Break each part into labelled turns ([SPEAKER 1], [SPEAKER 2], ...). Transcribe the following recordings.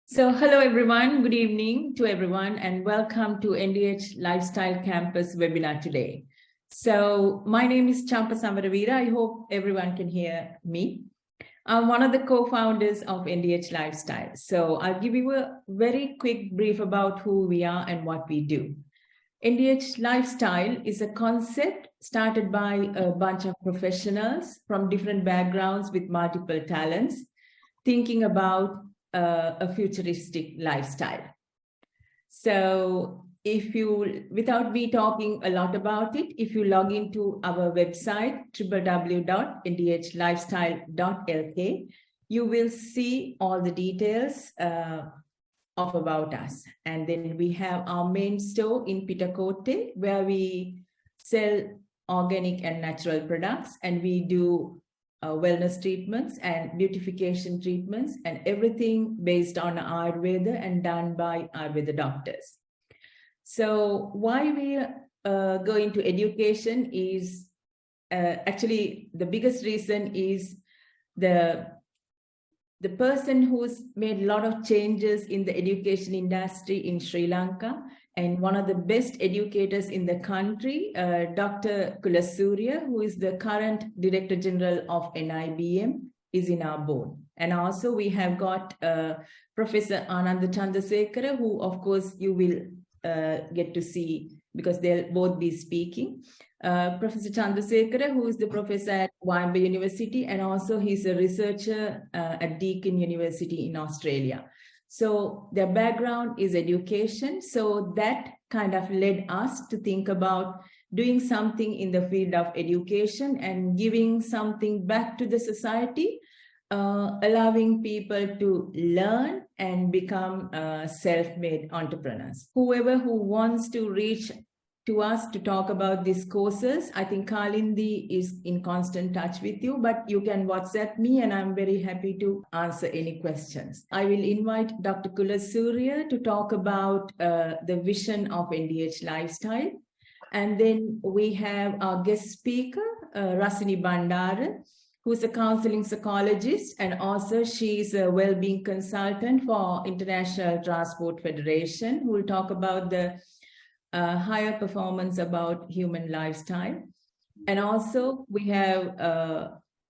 [SPEAKER 1] So hello everyone, good evening to everyone and welcome to NDH Lifestyle Campus webinar today. So my name is Champa Samaravira. I hope everyone can hear me. I'm one of the co-founders of NDH Lifestyle. So I'll give you a very quick brief about who we are and what we do. NDH Lifestyle is a concept started by a bunch of professionals from different backgrounds with multiple talents, thinking about a futuristic lifestyle. So if you, without me talking a lot about it, if you log into our website, www.ndhlifestyle.lk, you will see all the details of about us. And then we have our main store in Pitakote, where we sell organic and natural products, and we do wellness treatments and beautification treatments and everything based on Ayurveda and done by Ayurveda doctors. So why we go into education is actually the biggest reason is the person who's made a lot of changes in the education industry in Sri Lanka, and one of the best educators in the country, Dr. Kulasurya, who is the current Director General of NIBM, is in our board. And also we have got Professor Ananda Chandrasekhara, who of course you will get to see because they'll both be speaking. Professor Chandrasekhara, who is the professor at Wimber University, and also he's a researcher at Deakin University in Australia. So their background is education. So that kind of led us to think about doing something in the field of education and giving something back to the society, allowing people to learn and become self-made entrepreneurs. Whoever who wants to reach to us to talk about these courses, I think Kalindi is in constant touch with you, but you can WhatsApp me and I'm very happy to answer any questions. I will invite Dr. Kulasurya to talk about the vision of NDH Lifestyle. And then we have our guest speaker, Rasini Bandara, who's a counseling psychologist, and also she's a well-being consultant for International Transport Federation, who will talk about the higher performance about human lifestyle. And also we have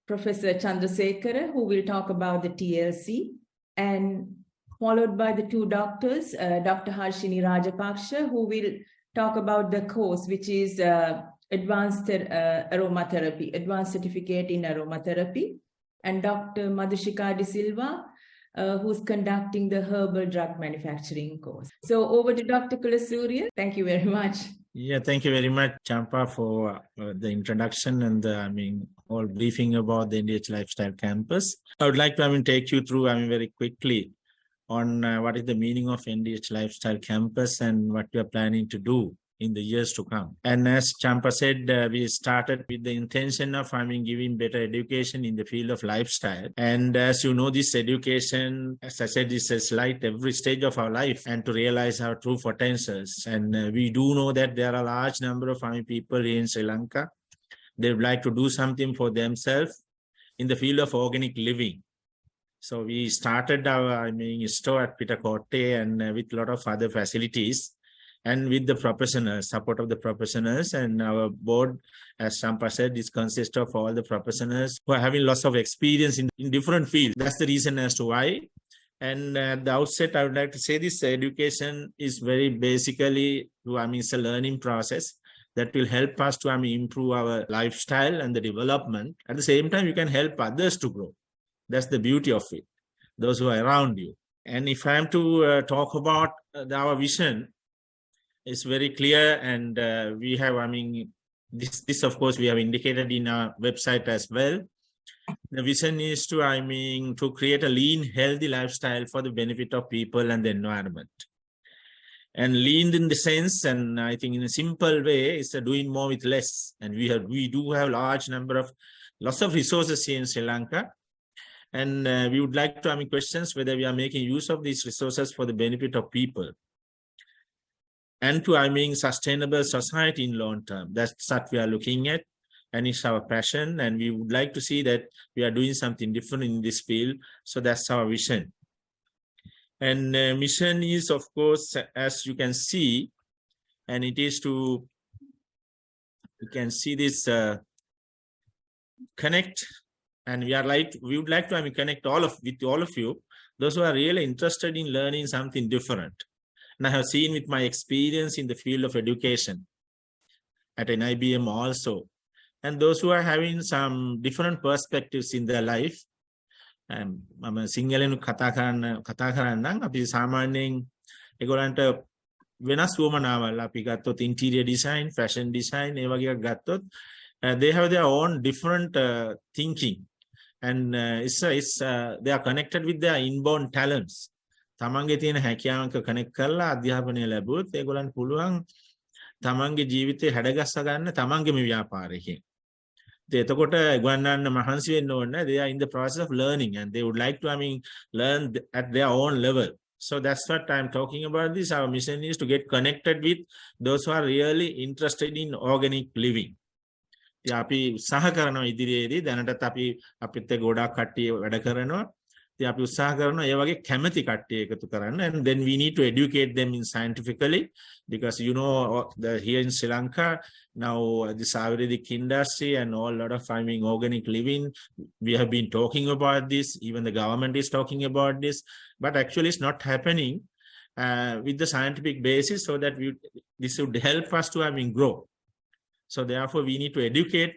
[SPEAKER 1] Professor Chandrasekhara, who will talk about the TLC, and followed by the two doctors, Dr. Harshini Rajapaksha, who will talk about the course, which is Advanced Aromatherapy, Advanced Certificate in Aromatherapy, and Dr. Madhushika De Silva, who's conducting the Herbal drug manufacturing course. So over to Dr. Kulasurya. Thank you very much.
[SPEAKER 2] Yeah, thank you very much, Champa, for the introduction and the, all briefing about the NDH Lifestyle Campus. I would like to, take you through, very quickly on what is the meaning of NDH Lifestyle Campus and what we are planning to do in the years to come. And as Champa said, we started with the intention of giving better education in the field of lifestyle. And as you know, this education, as I said, is a slight every stage of our life and to realize our true potentials. And we do know that there are a large number of people here in Sri Lanka. They would like to do something for themselves in the field of organic living. So we started our store at Pitakote and with a lot of other facilities, and with the professionals, support of the professionals, and our board, as Champa said, is consists of all the professionals who are having lots of experience in different fields. That's the reason as to why. And at the outset, I would like to say this education is very basically, it's a learning process that will help us to improve our lifestyle and the development. At the same time, you can help others to grow. That's the beauty of it, those who are around you. And if I am to talk about our vision, it's very clear, and we have, this of course we have indicated in our website as well. The vision is to, to create a lean, healthy lifestyle for the benefit of people and the environment. And lean in the sense, and I think in a simple way, is doing more with less. And we do have lots of resources here in Sri Lanka. And we would like to questions whether we are making use of these resources for the benefit of people and to sustainable society in long term. That's what we are looking at, and it's our passion, and we would like to see that we are doing something different in this field. So that's our vision. And mission is, of course, as you can see, and it is to, you can see this connect, and we would like to connect with all of you, those who are really interested in learning something different. And I have seen with my experience in the field of education at an IBM also, and those who are having some different perspectives in their life. මම සිංහලෙන් කතා කරන්නම්. අපි සාමාන්‍යයෙන් ඒගොල්ලන්ට වෙනස් වුවමනාවල් අපි ගත්තොත් interior design, fashion design ඒ වගේ එකක් ගත්තොත් they have their own different thinking, and they are connected with their inborn talents. තමන්ගේ තියෙන හැකියාවක කනෙක්ට් කරලා අධ්‍යාපනය ලැබුවොත් ඒගොල්ලන්ට පුළුවන් තමන්ගේ ජීවිතේ හැඩගස්ස ගන්න තමන්ගේම ව්‍යාපාරයකින්. එතකොට ගුවන්වන්න මහන්සි වෙන්න ඕනේ. They are in the process of learning and they would like to learn at their own level. So that's what I'm talking about this. Our mission is to get connected with those who are really interested in organic living. අපි උත්සාහ කරනවා ඉදිරියේදී දැනටත් අපි අපිත් ගොඩාක් කට්ටිය වැඩ කරනවා. ඉතින් අපි උත්සාහ කරනවා ඒ වගේ කැමැති කට්ටිය එකතු කරන්න, and then we need to educate them in scientifically, because here in Sri Lanka now this Ayurvedic industry and all lot of organic living, we have been talking about this, even the government is talking about this, but actually it's not happening with the scientific basis, so that this would help us to grow. So therefore we need to educate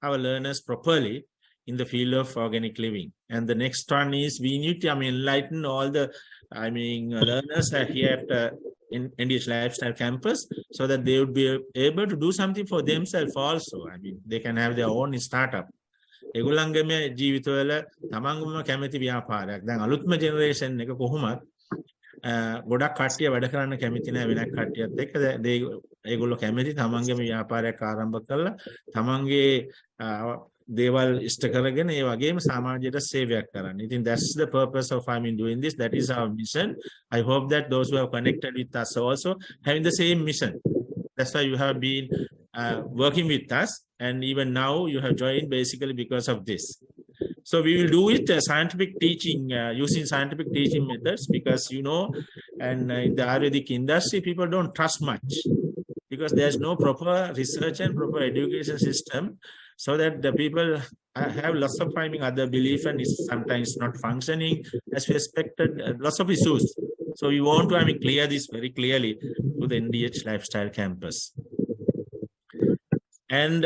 [SPEAKER 2] our learners properly in the field of organic living. And the next one is we need to enlighten all the learners here at NDH Lifestyle Campus, so that they would be able to do something for themselves also. They can have their own startup. ඒගොල්ලන්ගේම ජීවිතවල තමන්ගම කැමති ව්‍යාපාරයක්. දැන් අලුත්ම generation එක කොහොමද ගොඩක් කට්ටිය වැඩ කරන්න කැමති නැහැ වෙනත් කට්ටියත් එක්ක. ඒගොල්ලෝ කැමති තමන්ගේම ව්‍යාපාරයක් ආරම්භ කරලා තමන්ගේ දේවල් ඉෂ්ට කරගෙන ඒ වගේම සමාජයට සේවයක් කරන්න. ඉතින් that's the purpose of doing this. That is our mission. I hope that those who have connected with us also having the same mission. That's why you have been working with us, and even now you have joined basically because of this. So we will do it scientific teaching, using scientific teaching methods, because and in the Ayurvedic industry people don't trust much, because there's no proper research and proper education system, so that the people have lots of other belief, and it's sometimes not functioning as we expected, lots of issues. So we want to clear this very clearly to the NDH Lifestyle Campus. And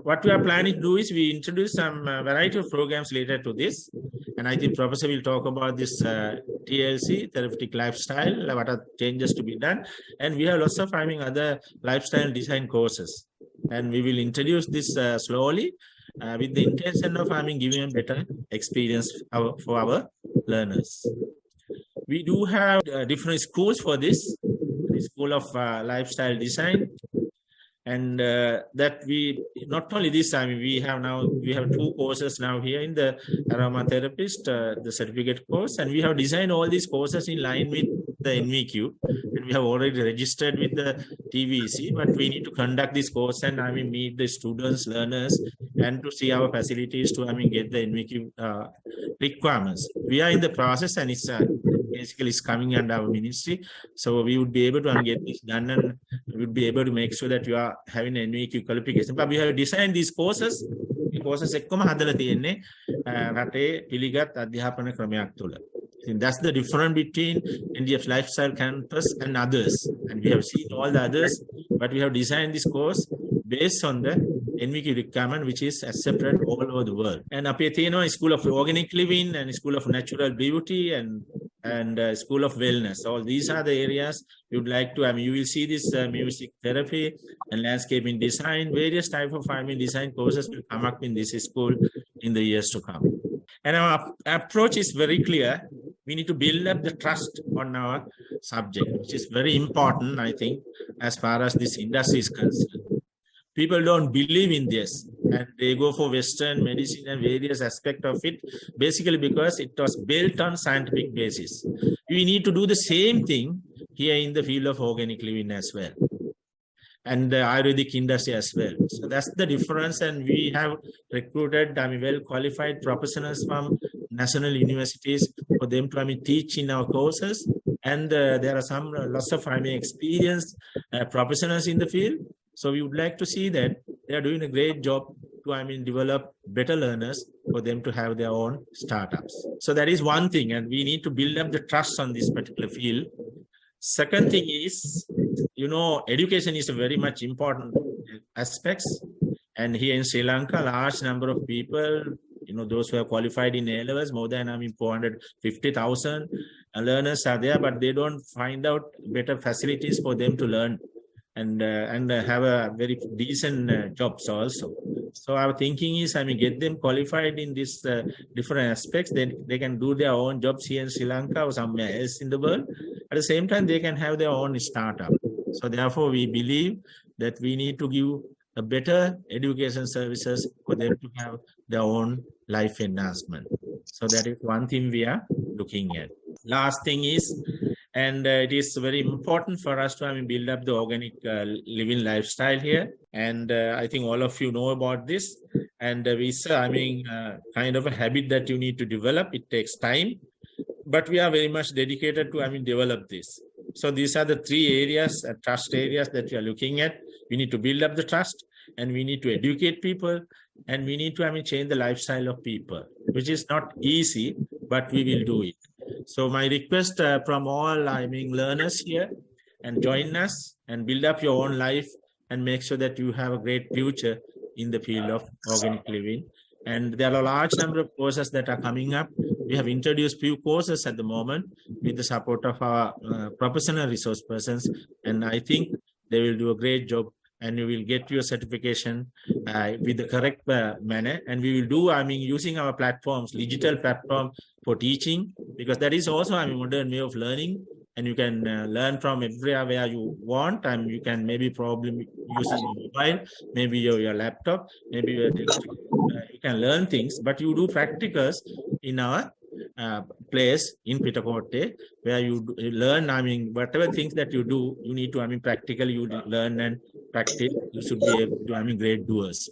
[SPEAKER 2] what we are planning to do is we introduce some variety of programs related to this, and I think Professor will talk about this TLC, Therapeutic Lifestyle, what are changes to be done, and we have lots of other lifestyle design courses, and we will introduce this slowly with the intention of giving a better experience for our learners. We do have different schools for this, the School of Lifestyle Design. And that we not only this, we have 2 courses now here in the Aromatherapist, the certificate course, and we have designed all these courses in line with the NVQ, and we have already registered with the TVC, but we need to conduct this course and meet the students, learners, and to see our facilities to get the NVQ requirements. We are in the process, and it's basically is coming under our ministry, so we would be able to get this done, and we would be able to make sure that you are having an NVQ qualification. But we have designed these courses. The courses එක්කම හදලා තියෙන්නේ රටේ පිළිගත් අධ්‍යාපන ක්‍රමයක් තුළ. That's the difference between NDH Lifestyle Campus and others, and we have seen all the others, but we have designed this course based on the NVQ requirement, which is accepted all over the world. And අපේ තියෙනවා School of Organic Living and School of Natural Beauty and School of Wellness. All these are the areas we would like to you will see this music therapy and landscaping design, various type of design courses will come up in this school in the years to come. And our approach is very clear. We need to build up the trust on our subject, which is very important, I think, as far as this industry is concerned. People don't believe in this, and they go for Western medicine and various aspects of it, basically because it was built on scientific basis. We need to do the same thing here in the field of organic living as well, and the Ayurvedic industry as well. So that's the difference, and we have recruited well qualified professionals from national universities for them to teach in our courses. And there are some lots of experienced professionals in the field. So we would like to see that they are doing a great job to develop better learners for them to have their own startups. So that is one thing, and we need to build up the trust on this particular field. Second thing is, education is a very much important aspects. And here in Sri Lanka, large number of people, those who are qualified in A-levels, more than 450,000 learners are there, but they don't find out better facilities for them to learn and have a very decent jobs also. So our thinking is, get them qualified in these different aspects. Then they can do their own jobs here in Sri Lanka or somewhere else in the world. At the same time, they can have their own startup. So therefore, we believe that we need to give a better education services for them to have their own life enhancement. So that is one thing we are looking at. Last thing is, and it is very important for us to build up the organic living lifestyle here. And I think all of you know about this. And it's kind of a habit that you need to develop. It takes time, but we are very much dedicated to develop this. So these are the three areas, trust areas that we are looking at. We need to build up the trust, and we need to educate people, and we need to change the lifestyle of people, which is not easy, but we will do it. So my request from all learners here, and join us and build up your own life and make sure that you have a great future in the field of organic living. And there are a large number of courses that are coming up. We have introduced few courses at the moment with the support of our professional resource persons. And I think they will do a great job, and you will get your certification with the correct manner. And we will do, using our platforms, digital platform for teaching, because that is also a modern way of learning. And you can learn from everywhere where you want, and you can maybe probably using your mobile, maybe your laptop, maybe you can learn things, but you do practicals in our place in Pitakotte, where you learn, whatever things that you do, you need to, practically you learn and practice. You should be able to, great doers.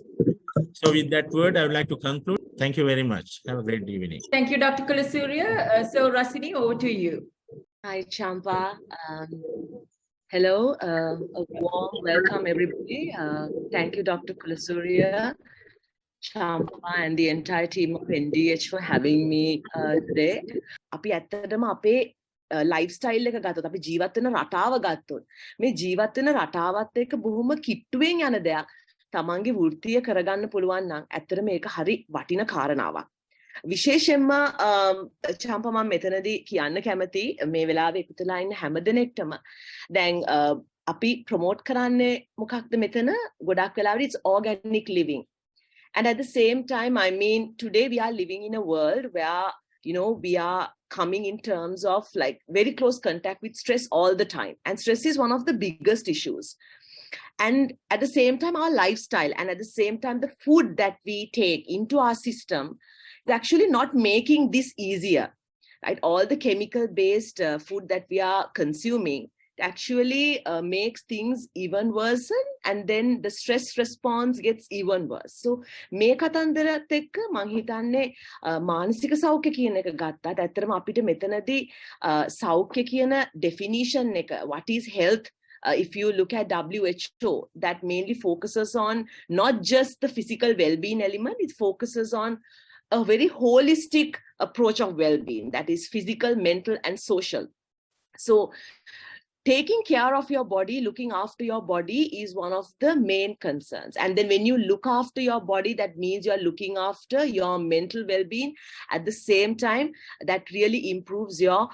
[SPEAKER 2] So with that word, I would like to conclude. Thank you very much. Have a great evening.
[SPEAKER 1] Thank you, Dr. Kulasurya. So Rasini, over to you.
[SPEAKER 3] Hi, Champa. Hello. A warm welcome, everybody. Thank you, Dr. Kulasurya, Champa, and the entire team of NDH for having me today. අපි ඇත්තටම අපේ lifestyle එක ගත්තොත් අපි ජීවත් වෙන රටාව ගත්තොත් මේ ජීවත් වෙන රටාවත් එක්ක බොහොම කිට්ටුවෙන් යන දෙයක් තමන්ගේ වෘත්තිය කරගන්න පුළුවන් නම් ඇත්තට මේක හරි වටින කාරණාවක්. විශේෂයෙන්ම චම්පා මම මෙතනදී කියන්න කැමති මේ වෙලාවේ එකතුලා ඉන්න හැමදෙනෙක්ටම දැන් අපි ප්‍රොමෝට් කරන්නේ මොකක්ද මෙතන ගොඩක් වෙලාවට it's organic living. And at the same time, today we are living in a world where, we are coming in terms of very close contact with stress all the time. And stress is one of the biggest issues. And at the same time, our lifestyle and at the same time, the food that we take into our system is actually not making this easier. Right? All the chemical-based food that we are consuming actually makes things even worse, and then the stress response gets even worse. So මේ කතන්දරත් එක්ක මම හිතන්නේ මානසික සෞඛ්‍ය කියන එක ගත්තත් ඇත්තටම අපිට මෙතනදී සෞඛ්‍ය කියන definition එක, what is health, if you look at WHO, that mainly focuses on not just the physical well-being element, it focuses on a very holistic approach of well-being, that is physical, mental, and social. So taking care of your body, looking after your body is one of the main concerns. And then when you look after your body, that means you're looking after your mental well-being. At the same time, that really improves your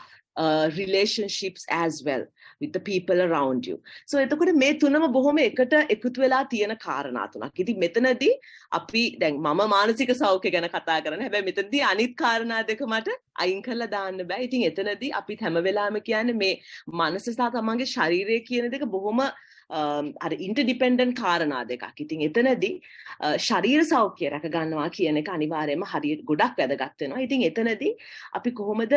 [SPEAKER 3] relationships as well with the people around you. So එතකොට මේ තුනම බොහොම එකට එකතු වෙලා තියෙන කාරණා තුනක්. ඉතින් මෙතනදී අපි දැන් මම මානසික සෞඛ්‍ය ගැන කතා කරන්නේ. හැබැයි මෙතනදී අනිත් කාරණා දෙක මට අයින් කරලා දාන්න බෑ. ඉතින් එතනදී අපි හැම වෙලාවෙම කියන්නේ මේ මනස සහ තමන්ගේ ශරීරය කියන දෙක බොහොම අර ඉන්ටර්ඩිපෙන්ඩන්ට් කාරණා දෙකක්. ඉතින් එතනදී ශරීර සෞඛ්‍ය රැක ගන්නවා කියන එක අනිවාර්යයෙන්ම හරියට ගොඩක් වැදගත් වෙනවා. ඉතින් එතනදී අපි කොහොමද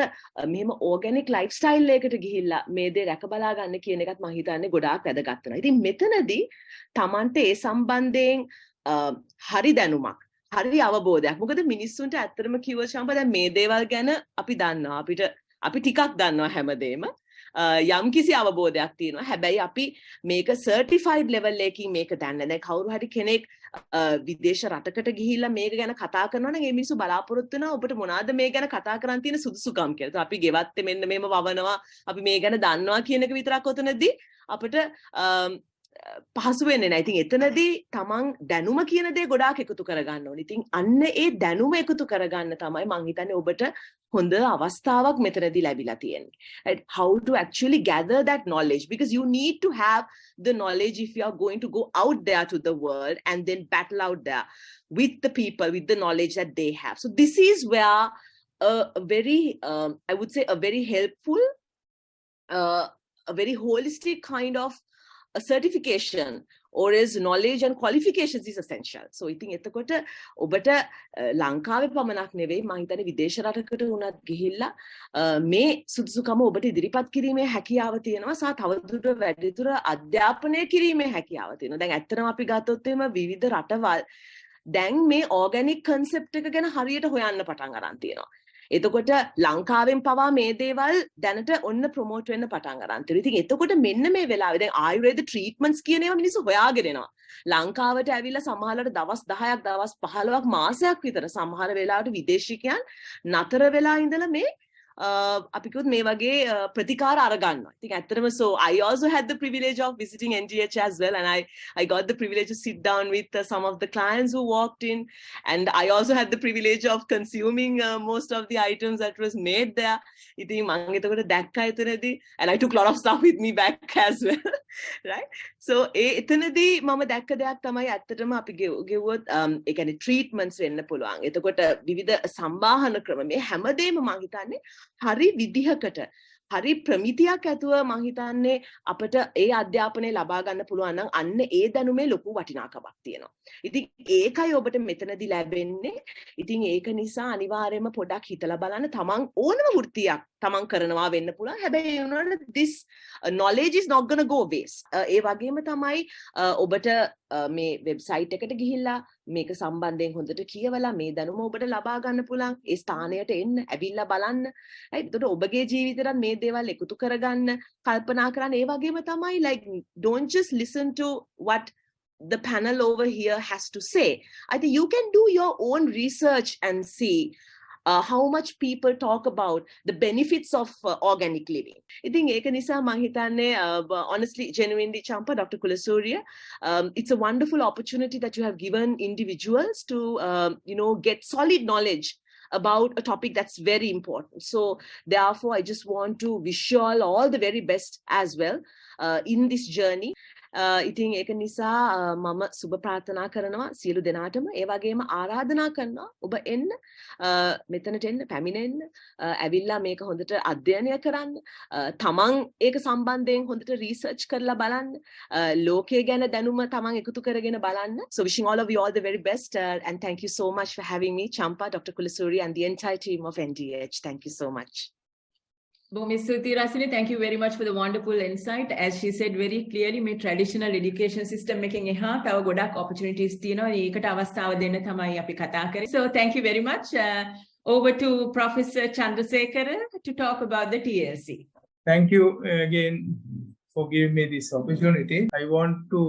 [SPEAKER 3] මෙහෙම ඕගැනික් ලයිෆ්ස්ටයිල් එකකට ගිහිල්ලා මේ දේ රැක බලා ගන්න කියන එකත් මම හිතන්නේ ගොඩාක් වැදගත් වෙනවා. ඉතින් මෙතනදී Tamante ඒ සම්බන්ධයෙන් හරි දැනුමක්, හරි අවබෝධයක්. මොකද මිනිස්සුන්ට ඇත්තටම කිව්ව චම්පා දැන් මේ දේවල් ගැන අපි දන්නවා. අපි ටිකක් දන්නවා හැමදේම. යම් කිසි අවබෝධයක් තියෙනවා. හැබැයි අපි මේක සර්ටිෆයිඩ් ලෙවල් එකකින් මේක දන්නේ. දැන් කවුරු හරි කෙනෙක් විදේශ රටකට ගිහිල්ලා මේක ගැන කතා කරනවා නම් ඒ මිනිස්සු බලාපොරොත්තු වෙනවා ඔබට මොනවාද මේ ගැන කතා කරන් තියෙන සුදුසුකම් කියලා. අපි ගෙවත්තේ මෙන්න මේම වවනවා. අපි මේ ගැන දන්නවා කියන එක විතරක් ඔතනදී අපිට පහසු වෙන්නේ නැහැ. ඉතින් එතනදී තමන් දැනුම කියන දේ ගොඩාක් එකතු කරගන්න ඕනේ. ඉතින් අන්න ඒ දැනුම එකතු කරගන්න තමයි මං හිතන්නේ ඔබට හොඳ අවස්ථාවක් මෙතනදී ලැබිලා තියෙන්නේ. Right? How to actually gather that knowledge, because you need to have the knowledge if you are going to go out there to the world and then battle out there with the people, with the knowledge that they have. So this is where a very, I would say a very helpful, a very holistic kind of a certification or is knowledge and qualifications is essential. So I think එතකොට ඔබට ලංකාවේ පමණක් නෙවෙයි මම හිතන්නේ විදේශ රටකට උනත් ගිහිල්ලා මේ සුදුසුකම ඔබට ඉදිරිපත් කිරීමේ හැකියාව තියෙනවා සහ තවදුරටත් වැඩිදුර අධ්‍යාපනය කිරීමේ හැකියාව තියෙනවා. දැන් ඇත්තටම අපි ගත්තොත් එimhe විවිධ රටවල් දැන් මේ ඕගැනික් කන්සෙප්ට් එක ගැන හරියට හොයන්න පටන් ගන්න තියෙනවා. එතකොට ලංකාවෙන් පවා මේ දේවල් දැනට ඔන්න ප්‍රොමෝට් වෙන්න පටන් ගන්න තියෙනවා. ඉතින් එතකොට මෙන්න මේ වෙලාවේ දැන් ආයුර්වේද ට්‍රීට්මන්ට්ස් කියන ඒවා මිනිස්සු හොයාගෙන එනවා. ලංකාවට ඇවිල්ලා සමහරවල්ට දවස් 10ක් දවස් 15ක් මාසයක් විතර සමහර වෙලාවට විදේශිකයන් නතර වෙලා ඉඳලා මේ අපි කිව්වොත් මේ වගේ ප්‍රතිකාර අරගන්නවා. ඉතින් ඇත්තටම so I also had the privilege of visiting NDH as well, and I got the privilege to sit down with some of the clients who walked in, and I also had the privilege of consuming most of the items that was made there. ඉතින් මම එතකොට දැක්කා එතනදී, and I took a lot of stuff with me back as well, right? So එතනදී මම දැක්ක දෙයක් තමයි ඇත්තටම අපි ගෙවුවොත් ඒ කියන්නේ ට්‍රීට්මන්ට්ස් වෙන්න පුළුවන්. එතකොට විවිධ සම්බාහන ක්‍රම මේ හැමදේම මම හිතන්නේ හරි විදිහකට හරි ප්‍රමිතියක් ඇතුව මම හිතන්නේ අපිට ඒ අධ්‍යාපනය ලබා ගන්න පුළුවන් නම් අන්න ඒ දැනුමේ ලොකු වටිනාකමක් තියෙනවා. ඉතින් ඒකයි ඔබට මෙතනදී ලැබෙන්නේ. ඉතින් ඒක නිසා අනිවාර්යයෙන්ම පොඩක් හිතලා බලන්න තමන් ඕනම වෘත්තියක් තමන් කරනවා වෙන්න පුළුවන්. හැබැයි ඒ වුණාට this knowledge is not going to go waste. ඒ වගේම තමයි ඔබට මේ වෙබ්සයිට් එකට ගිහිල්ලා මේක සම්බන්ධයෙන් හොඳට කියවලා මේ දැනුම ඔබට ලබා ගන්න පුළුවන්. ඒ ස්ථානයට එන්න, ඇවිල්ලා බලන්න. right? එතකොට ඔබගේ ජීවිතේට මේ දේවල් එකතු කරගන්න, කල්පනා කරන්න. ඒ වගේම තමයි like don't just listen to what the panel over here has to say. I think you can do your own research and see how much people talk about the benefits of organic living. ඉතින් ඒක නිසා මම හිතන්නේ honestly genuinely Champa, Dr. Kulasuriya, it's a wonderful opportunity that you have given individuals to get solid knowledge about a topic that's very important. So therefore I just want to wish you all the very best as well in this journey. ඉතින් ඒක නිසා මම සුබ ප්‍රාර්ථනා කරනවා සියලු දෙනාටම. ඒ වගේම ආරාධනා කරනවා ඔබ එන්න, මෙතනට එන්න, පැමිණෙන්න, ඇවිල්ලා මේක හොඳට අධ්‍යයනය කරන්න, තමන් ඒක සම්බන්ධයෙන් හොඳට රිසර්ච් කරලා බලන්න, ලෝකයේ ගැන දැනුම තමන් එකතු කරගෙන බලන්න. So wishing all of you all the very best, and thank you so much for having me, Champa, Dr. Kulasuriya, and the entire team of NDH. Thank you so much.
[SPEAKER 1] Ms. Suti Rasini, thank you very much for the wonderful insight. As she said very clearly, my traditional education system making එහා තව ගොඩක් opportunities තියෙනවා. ඒකට අවස්ථාව දෙන්න තමයි අපි කතා කරන්නේ. So thank you very much. Over to Professor Chandrasekhara to talk about the TLC.
[SPEAKER 4] Thank you again for giving me this opportunity. I want to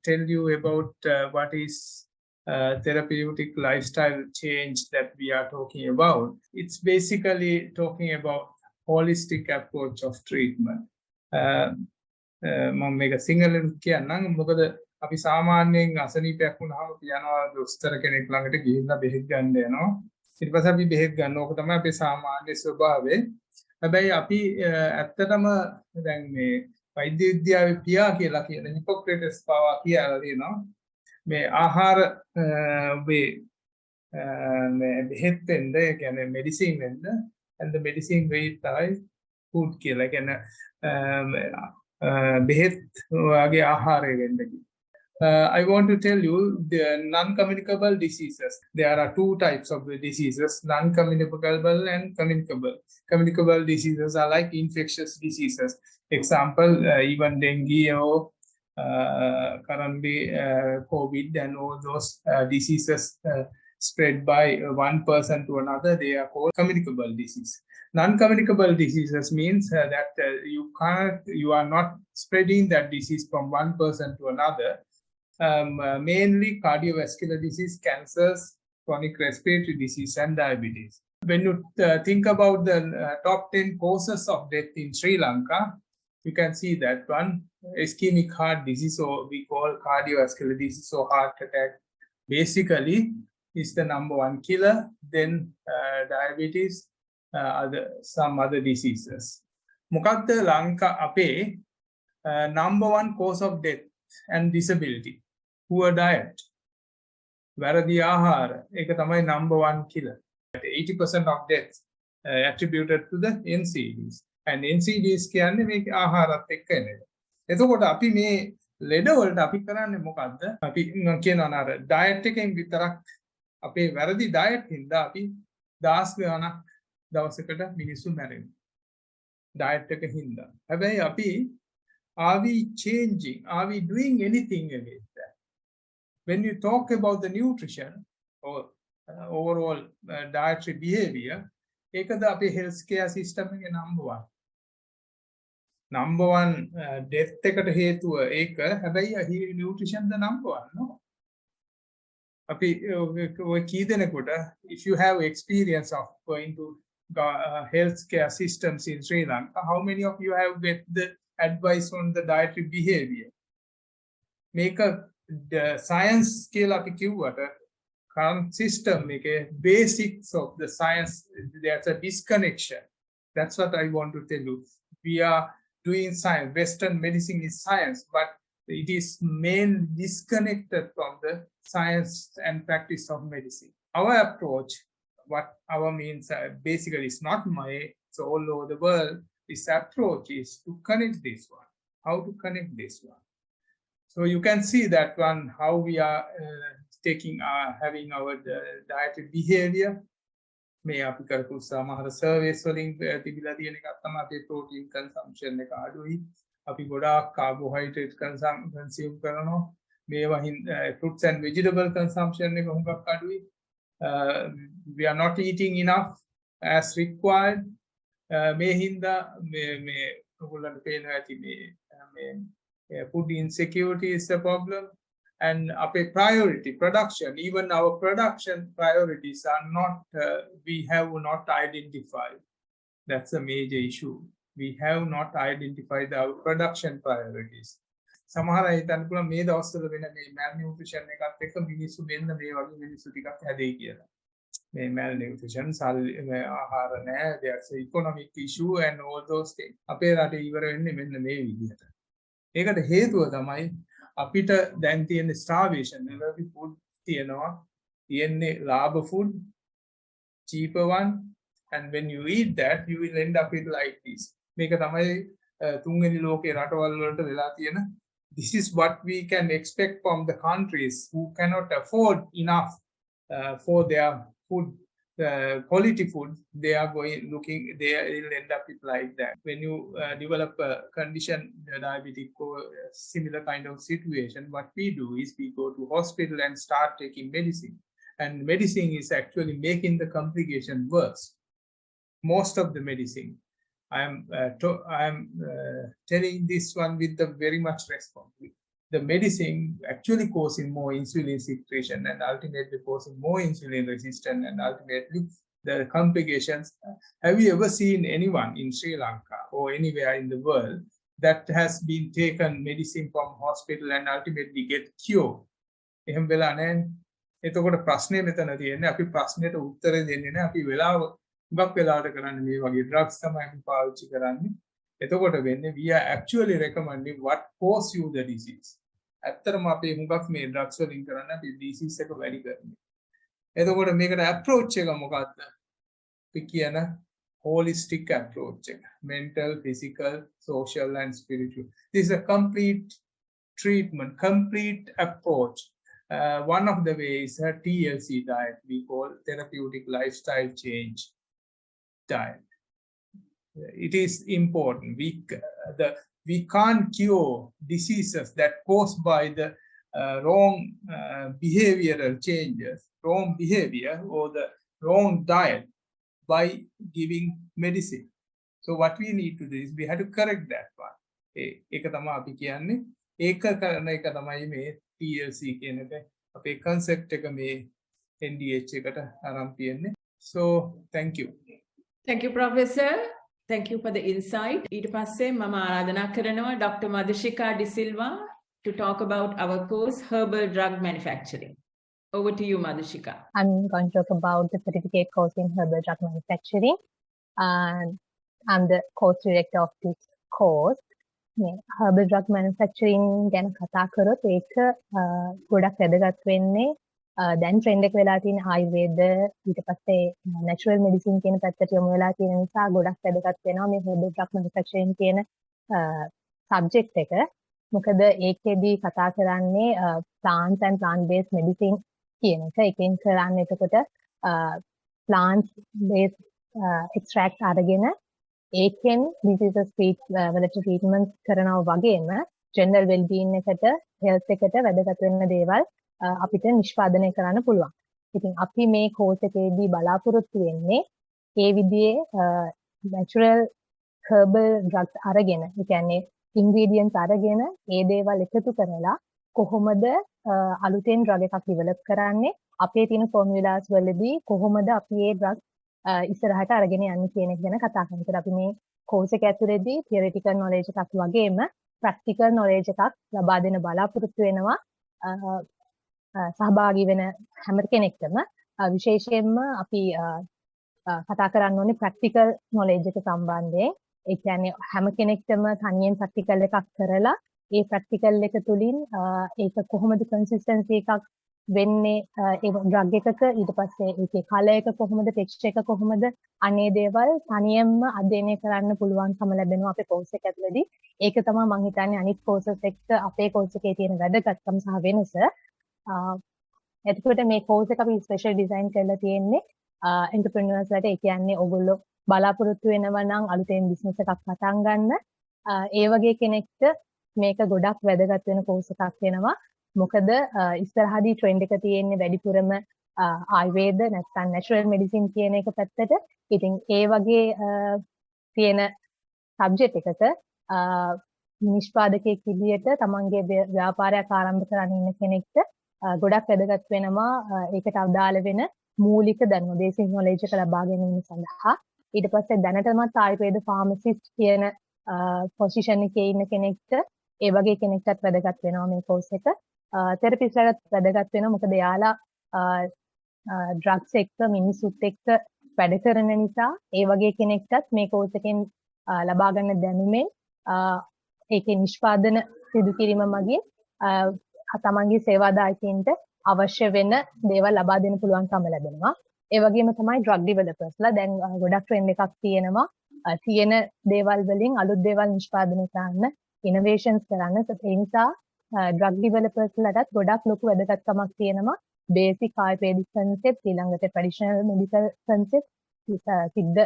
[SPEAKER 4] tell you about what is therapeutic lifestyle change that we are talking about. It's basically talking about holistic approach of treatment. මම මේක සිංහලෙන් කියන්නම්. මොකද අපි සාමාන්‍යයෙන් අසනීපයක් වුණාම අපි යනවා දොස්තර කෙනෙක් ළඟට ගිහිල්ලා බෙහෙත් ගන්න යනවා. ඊට පස්සේ අපි බෙහෙත් ගන්න ඕක තමයි අපේ සාමාන්‍ය ස්වභාවය. හැබැයි අපි ඇත්තටම දැන් මේ වෛද්‍ය විද්‍යාවේ පියා කියලා කියන හිපොක්‍රේටස් පවා කියලා තියෙනවා. මේ ආහාර මේ බෙහෙත් වෙන්න, ඒ කියන්නේ මෙඩිසින් වෙන්න, and the medicine weight තමයි food කියලා. කියන්නේ බෙහෙත් වගේ ආහාරය වෙන්න. I want to tell you the non-communicable diseases. There are two types of diseases, non-communicable and communicable. Communicable diseases are like infectious diseases. Example, even dengue or currently COVID and all those diseases spread by one person to another, they are called communicable disease. Non-communicable diseases means that you are not spreading that disease from one person to another. Mainly cardiovascular disease, cancers, chronic respiratory disease, and diabetes. When you think about the top 10 causes of death in Sri Lanka, you can see that one, ischemic heart disease, or we call cardiovascular disease or heart attack, basically is the number one killer. Then diabetes, some other diseases. Mukadda Lanka ape number one cause of death and disability. Poor diet. Varadi ahara, eka tamai number one killer. 80% of deaths attributed to the NCDs. And NCDs කියන්නේ මේක ආහාරات එක්ක එන එක. එතකොට අපි මේ ලෙඩ වලට අපි කරන්නේ මොකද්ද? අපි කියනවා අර ඩයට් එකෙන් විතරක් අපේ වැරදි ඩයට් හින්දා අපි දහස් ගණනක් දවසකට මිනිස්සු මැරෙනවා. ඩයට් එක හින්දා. හැබැයි අපි are we changing? Are we doing anything against that? When you talk about the nutrition or overall dietary behavior, ekada ape healthcare system එක number one. Number one death එකට හේතුව ඒක. හැබැයි nutrition the number one, no? අපි ඔය කී දෙනෙකුට, if you have experience of going to healthcare systems in Sri Lanka, how many of you have get the advice on the dietary behavior? Make the science කියලා අපි කිව්වට current system, basics of the science, there's a disconnection. That's what I want to tell you. We are doing science. Western medicine is science, but it is mainly disconnected from the science and practice of medicine. Our approach, what our means, basically is not my, it's all over the world. This approach is to connect this one. How to connect this one? So you can see that one, how we are having our dietary behavior. මේ අපි කරපු සමහර සර්වේස් වලින් තිබිලා තියෙන එකක් තමයි අපේ protein consumption එක අඩුයි. අපි ගොඩාක් carbohydrate consume කරනවා. මේවා fruits and vegetable consumption එක හුඟක් අඩුයි. We are not eating enough as required. මේ හින්දා මේ ඔයගොල්ලන්ට පේනවා ඇති මේ food insecurity is a problem. And our priority, production, even our production priorities are not, we have not identified. That's a major issue. We have not identified our production priorities. සමහර අය හිතන්න පුළුවන් මේ දවස්වල වෙන මේ malnutrition එකත් එක්ක මිනිස්සු මෙන්න මේ වගේ මිනිස්සු ටිකක් හැදෙයි කියලා. මේ malnutrition, ආහාර නැහැ, there's an economic issue and all those things. අපේ රටේ ඉවර වෙන්නේ මෙන්න මේ විදිහට. ඒකට හේතුව තමයි අපිට දැන් තියෙන starvation, healthy food තියෙනවා, තියෙන්නේ ලාභ food, cheaper one, and when you eat that you will end up with like this. මේක තමයි තුන්වෙනි ලෝකේ රටවල් වලට වෙලා තියෙන. This is what we can expect from the countries who cannot afford enough for their food, quality food. They are they will end up with like that. When you develop a condition, diabetic or similar kind of situation, what we do is we go to hospital and start taking medicine. And medicine is actually making the complication worse. Most of the medicine. I am telling this one with the very much responsibility. The medicine actually causing more insulin secretion and ultimately causing more insulin resistance and ultimately the complications. Have you ever seen anyone in Sri Lanka or anywhere in the world that has been taken medicine from hospital and ultimately get cured? එහෙම වෙලා නැහැ. එතකොට ප්‍රශ්නේ මෙතන තියෙන්නේ අපි ප්‍රශ්නෙට උත්තර දෙන්නේ නැහැ. අපි හුඟක් වෙලාවට කරන්නේ මේ වගේ drugs තමයි අපි පාවිච්චි කරන්නේ. එතකොට වෙන්නේ we are actually recommending what cause you the disease. ඇත්තටම අපි හුඟක් මේ drugs වලින් කරන්නේ අපි disease එක වැඩි කරන්නේ. එතකොට මේකට approach එක මොකක්ද? අපි කියන holistic approach එක. Mental, physical, social and spiritual. This is a complete treatment, complete approach. One of the ways a TLC diet we call therapeutic lifestyle change diet. It is important. The we can't cure diseases that caused by the wrong behavioral changes, wrong behavior or the wrong diet by giving medicine. So what we need to do is we have to correct that one. ඒක තමයි අපි කියන්නේ. ඒක කරන එක තමයි මේ TLC කියන එක. අපේ concept එක මේ NDH එකට අරන් තියෙන්නේ. So thank you.
[SPEAKER 1] Thank you, Professor. Thank you for the insight. ඊට පස්සේ මම ආරාධනා කරනවා Dr. Madhushika De Silva to talk about our course Herbal Drug Manufacturing. Over to you, Madhushika.
[SPEAKER 5] I'm going to talk about the certificate course in Herbal Drug Manufacturing. I'm the course director of this course. Herbal Drug Manufacturing ගැන කතා කරොත් ඒක ගොඩක් වැදගත් වෙන්නේ දැන් trend එක වෙලා තියෙන ආයුර්වේද ඊට පස්සේ natural medicine කියන පැත්තට යොමු වෙලා තියෙන නිසා ගොඩක් වැදගත් වෙනවා මේ herbal drug manufacturing කියන subject එක. මොකද ඒකෙදී කතා කරන්නේ plants and plant based medicine කියන එක. එකෙන් කරන්නේ එතකොට plants based extract අරගෙන ඒකෙන් diseases වලට treatment කරනවා වගේම general well being එකට health එකට වැදගත් වෙන දේවල් අපිට නිෂ්පාදනය කරන්න පුළුවන්. ඉතින් අපි මේ course එකේදී බලාපොරොත්තු වෙන්නේ ඒ විදිහේ natural herbal drugs අරගෙන, ඒ කියන්නේ ingredients අරගෙන ඒ දේවල් එකතු කරලා කොහොමද අලුතෙන් drug එකක් develop කරන්නේ, අපේ තියෙන formulas වලදී කොහොමද අපි මේ drug ඉස්සරහට අරගෙන යන්නේ කියන එක ගැන කතා කරනවා. අපි මේ course එක ඇතුළේදී theoretical knowledge එකක් වගේම practical knowledge එකක් ලබා දෙන බලාපොරොත්තු වෙනවා. සහභාගී වෙන හැම කෙනෙක්ටම විශේෂයෙන්ම අපි කතා කරන්න ඕනේ practical knowledge එක සම්බන්ධයෙන්. ඒ කියන්නේ හැම කෙනෙක්ටම තනියෙන් practical එකක් කරලා ඒ practical එක තුලින් ඒක කොහොමද consistency එකක් වෙන්නේ ඒ drug එකක, ඊට පස්සේ ඒකේ color එක කොහොමද, texture එක කොහොමද, අනේ දේවල් තනියෙන්ම අධ්‍යයනය කරන්න පුළුවන්කම ලැබෙනවා අපේ course එක ඇතුළේදී. ඒක තමයි මම හිතන්නේ අනිත් courses එක්ක අපේ course එකේ තියෙන වැදගත්කම සහ වෙනස. එතකොට මේ course එක අපි special design කරලා තියෙන්නේ entrepreneurs ලට. ඒ කියන්නේ ඔයගොල්ලෝ බලාපොරොත්තු වෙනවා නම් අලුතෙන් business එකක් පටන් ගන්න ඒ වගේ කෙනෙක්ට මේක ගොඩක් වැදගත් වෙන course එකක් වෙනවා. මොකද ඉස්සරහදී trend එක තියෙන්නේ වැඩිපුරම ආයුර්වේද නැත්නම් natural medicine කියන එක පැත්තට. ඉතින් ඒ වගේ තියෙන subject එකක නිෂ්පාදකයෙක් විදියට තමන්ගේ ව්‍යාපාරයක් ආරම්භ කරන්න ඉන්න කෙනෙක්ට ගොඩක් වැදගත් වෙනවා ඒකට අදාළ වෙන මූලික දැනුම බේසික් knowledge එක ලබා ගැනීම සඳහා. ඊට පස්සේ දැනටමත් ආයුර්වේද pharmacist කියන position එකේ ඉන්න කෙනෙක්ට ඒ වගේ කෙනෙක්ටත් වැදගත් වෙනවා මේ course එක. therapist ලටත් වැදගත් වෙනවා මොකද යාලා drugs එක්ක මිනිසුත් එක්ක වැඩ කරන නිසා ඒ වගේ කෙනෙක්ටත් මේ course එකෙන් ලබා ගන්න දැනුමෙන් ඒකේ නිෂ්පාදන සිදු කිරීම මගින් තමන්ගේ සේවාදායකයින්ට අවශ්‍ය වෙන දේවල් ලබා දෙන්න පුළුවන්කම ලැබෙනවා. ඒ වගේම තමයි drug developersලා දැන් ගොඩක් trend එකක් තියෙනවා. තියෙන දේවල් වලින් අලුත් දේවල් නිෂ්පාදනය කරන්න, innovations කරන්න. ඒ නිසා drug developersලාටත් ගොඩක් ලොකු වැදගත්කමක් තියෙනවා. basic ayurvedic concept, ඊළඟට traditional medical concept, සිද්ධ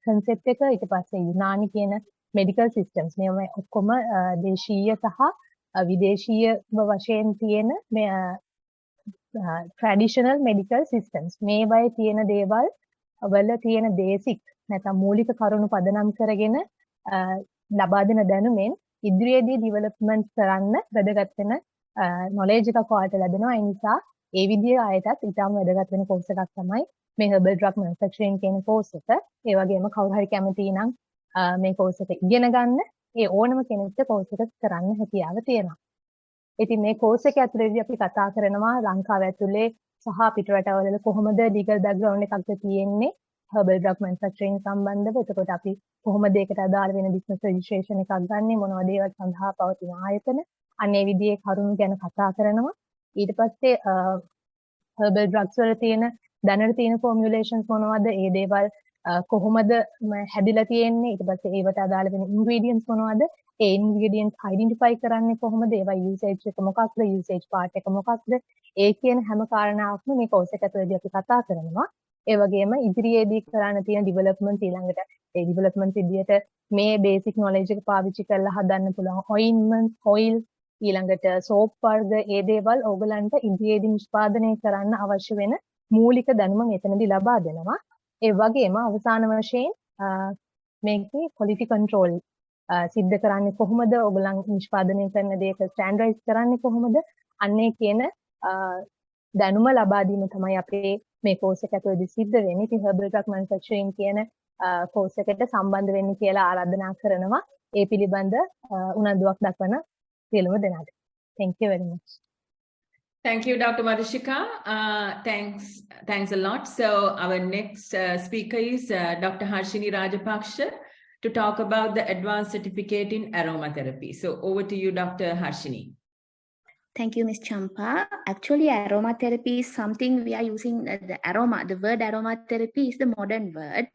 [SPEAKER 5] concept එක, ඊට පස්සේ යුනානි කියන medical systems. මේවා ඔක්කොම දේශීය සහ විදේශීය වශයෙන් තියෙන traditional medical systems. මේවායේ තියෙන දේවල් වල තියෙන basic නැත්නම් මූලික කරුණු පදනම් කරගෙන ලබා දෙන දැනුමෙන් ඉදිරියේදී development කරන්න වැදගත් වෙන knowledge එකක් ඔයාලට ලැබෙනවා. ඒ නිසා ඒ විදිහේ අයටත් ඉතාම වැදගත් වෙන course එකක් තමයි මේ herbal drug manufacturing කියන course එක. ඒ වගේම කවුරු හරි කැමති නම් මේ course එක ඉගෙන ගන්න ඒ ඕනම කෙනෙක්ට course එක කරන්න හැකියාව තියෙනවා. ඉතින් මේ course එක ඇතුළේදී අපි කතා කරනවා ලංකාව ඇතුලේ සහ පිටරටවල කොහොමද legal background එකක්ද තියෙන්නේ herbal drug manufacturing සම්බන්ධව. එතකොට අපි කොහොමද ඒකට අදාළ වෙන business registration එකක් ගන්නෙ, මොනවද ඒවා සඳහා පවතින ආයතන, අනේ විදිහේ කරුණු ගැන කතා කරනවා. ඊට පස්සේ herbal drugs වල තියෙන දැනට තියෙන formulations මොනවද, ඒ දේවල් කොහොමද හැදිලා තියෙන්නේ, ඊට පස්සේ ඒවට අදාළ වෙන ingredients මොනවද, ඒ ingredients identify කරන්නේ කොහොමද, ඒවා usage එක මොකක්ද, usage part එක මොකක්ද, ඒ කියන හැම කාරණාවක්ම මේ course එක ඇතුළේදී අපි කතා කරනවා. ඒ වගේම ඉදිරියේදී කරන්න තියෙන ඩෙවලොප්මන්ට් ඊළඟට ඒ ඩෙවලොප්මන්ට් විදියට මේ බේසික් නොලෙජ් එක පාවිච්චි කරලා හදන්න පුළුවන් ඔයිල් ඊළඟට සෝප් වර්ග ඒ දේවල් ඕගලන්ට ඉදිරියේදී නිෂ්පාදනය කරන්න අවශ්‍ය වෙන මූලික දැනුම මෙතනදී ලබා දෙනවා. ඒ වගේම අවසාන වශයෙන් මේකේ ක්වොලිටි කන්ට්‍රෝල් සිද්ධ කරන්නේ කොහොමද? ඕගලන් නිෂ්පාදනය කරන දේක ස්ටෑන්ඩර්ඩයිස් කරන්නේ කොහොමද? අන්නේ කියන දැනුම ලබා දීම තමයි අපේ මේ කෝස් එක ඇතුළේදී සිද්ධ වෙන්නේ. ඉතින් herbal drug manufacturing කියන කෝස් එකට සම්බන්ධ වෙන්න කියලා ආරාධනා කරනවා. ඒ පිළිබඳ උනන්දුවක් දක්වන සියලුම දෙනාට. Thank you very much.
[SPEAKER 1] Thank you, Dr. Madhushika. Thanks a lot. So our next speaker is Dr. Harshini Rajapaksha to talk about the advanced certificate in aromatherapy. So over to you, Dr. Harshini.
[SPEAKER 6] Thank you, Ms. Champa. Actually, aromatherapy is something we are using. The word aromatherapy is the modern word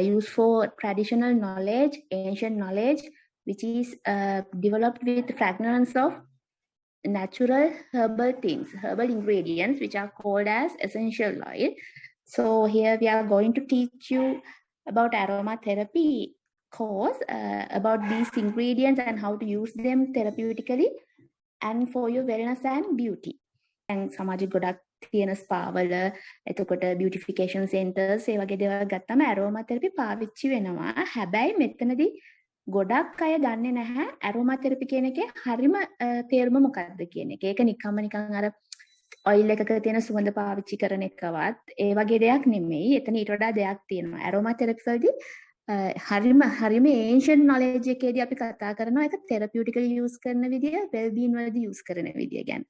[SPEAKER 6] used for traditional knowledge, ancient knowledge, which is developed with fragments of natural herbal things, herbal ingredients, which are called as essential oil. So here we are going to teach you about aromatherapy course, about these ingredients and how to use them therapeutically and for your wellness and beauty. And සමාජෙ ගොඩක් තියෙන ස්පා වල එතකොට beautification centers ඒ වගේ දේවල් ගත්තම aromatherapy පාවිච්චි වෙනවා. හැබැයි මෙතනදී ගොඩක් අය දන්නේ නැහැ aromatherapy කියන එකේ හරිම තේරුම මොකක්ද කියන එක. ඒක නිකන් අර ඔයිල් එකක තියෙන සුවඳ පාවිච්චි කරන එකවත් ඒ වගේ දෙයක් නෙමෙයි. එතන ඊට වඩා දෙයක් තියෙනවා. aromatherapy වලදී හරිම ancient knowledge එකේදී අපි කතා කරනවා ඒක therapeutically use කරන විදිය, well-being වලදී use කරන විදිය ගැන.